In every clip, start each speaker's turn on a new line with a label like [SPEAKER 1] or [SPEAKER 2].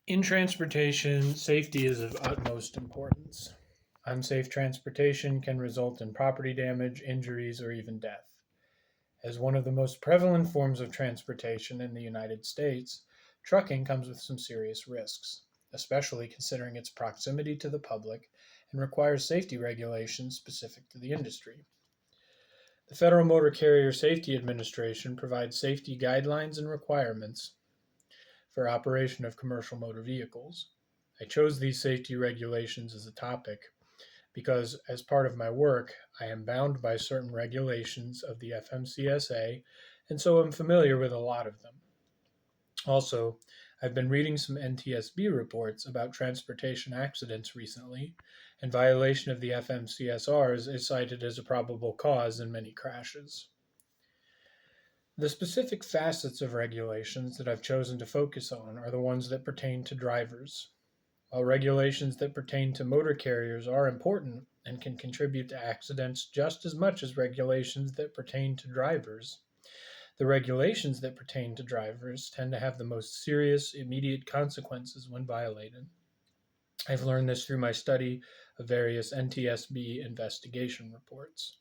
[SPEAKER 1] In transportation, safety is of utmost importance. Unsafe transportation can result in property damage, injuries, or even death. As one of the most prevalent forms of transportation in the United States, trucking comes with some serious risks, especially considering its proximity to the public and requires safety regulations specific to the industry. The Federal Motor Carrier Safety Administration provides safety guidelines and requirements for operation of commercial motor vehicles. I chose these safety regulations as a topic because, as part of my work, I am bound by certain regulations of the FMCSA, and so I'm familiar with a lot of them. Also, I've been reading some NTSB reports about transportation accidents recently, and violation of the FMCSRs is cited as a probable cause in many crashes. The specific facets of regulations that I've chosen to focus on are the ones that pertain to drivers. While regulations that pertain to motor carriers are important and can contribute to accidents just as much as regulations that pertain to drivers, the regulations that pertain to drivers tend to have the most serious, immediate consequences when violated. I've learned this through my study of various NTSB investigation reports.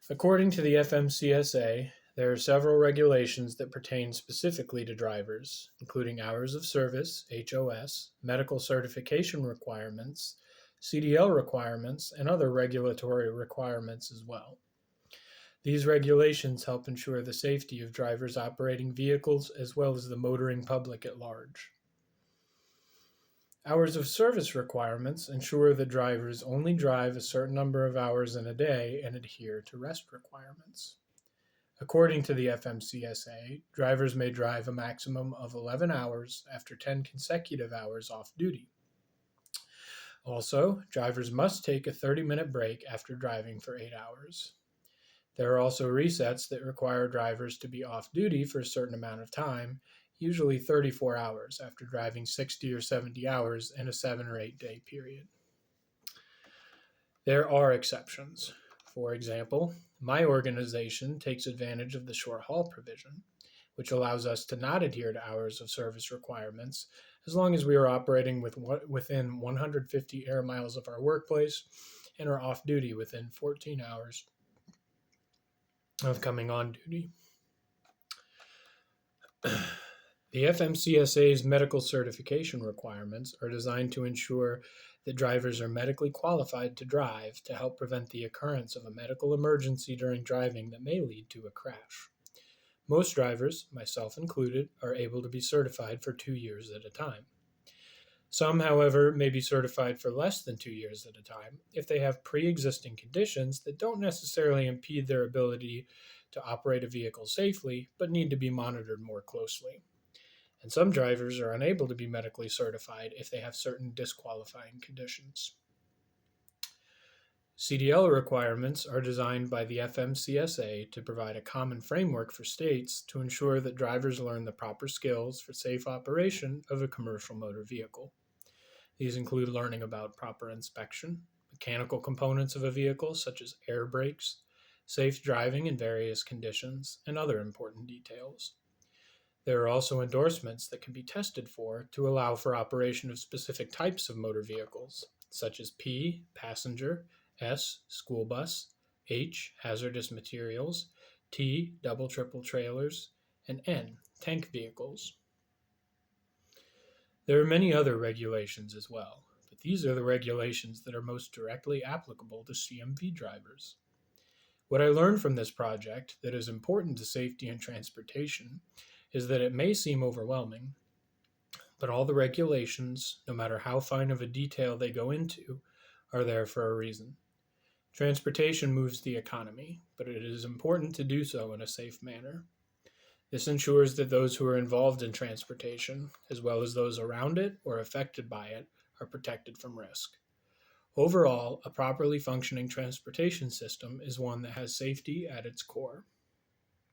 [SPEAKER 1] According to the FMCSA, there are several regulations that pertain specifically to drivers, including hours of service, HOS, medical certification requirements, CDL requirements, and other regulatory requirements as well. These regulations help ensure the safety of drivers operating vehicles as well as the motoring public at large. Hours of service requirements ensure that drivers only drive a certain number of hours in a day and adhere to rest requirements. According to the FMCSA, drivers may drive a maximum of 11 hours after 10 consecutive hours off duty. Also, drivers must take a 30-minute break after driving for 8 hours. There are also resets that require drivers to be off duty for a certain amount of time, usually 34 hours after driving 60 or 70 hours in a 7 or 8 day period. There are exceptions. For example, my organization takes advantage of the short haul provision, which allows us to not adhere to hours of service requirements as long as we are operating within 150 air miles of our workplace and are off duty within 14 hours of coming on duty. The FMCSA's medical certification requirements are designed to ensure that drivers are medically qualified to drive to help prevent the occurrence of a medical emergency during driving that may lead to a crash. Most drivers, myself included, are able to be certified for 2 years at a time. Some, however, may be certified for less than 2 years at a time if they have pre-existing conditions that don't necessarily impede their ability to operate a vehicle safely, but need to be monitored more closely. And some drivers are unable to be medically certified if they have certain disqualifying conditions. CDL requirements are designed by the FMCSA to provide a common framework for states to ensure that drivers learn the proper skills for safe operation of a commercial motor vehicle. These include learning about proper inspection, mechanical components of a vehicle such as air brakes, safe driving in various conditions, and other important details. There are also endorsements that can be tested for to allow for operation of specific types of motor vehicles, such as P, passenger, S, school bus, H, hazardous materials, T, double triple trailers, and N, tank vehicles. There are many other regulations as well, but these are the regulations that are most directly applicable to CMV drivers. What I learned from this project that is important to safety and transportation is that it may seem overwhelming, but all the regulations, no matter how fine of a detail they go into, are there for a reason. Transportation moves the economy, but it is important to do so in a safe manner. This ensures that those who are involved in transportation, as well as those around it or affected by it, are protected from risk. Overall, a properly functioning transportation system is one that has safety at its core.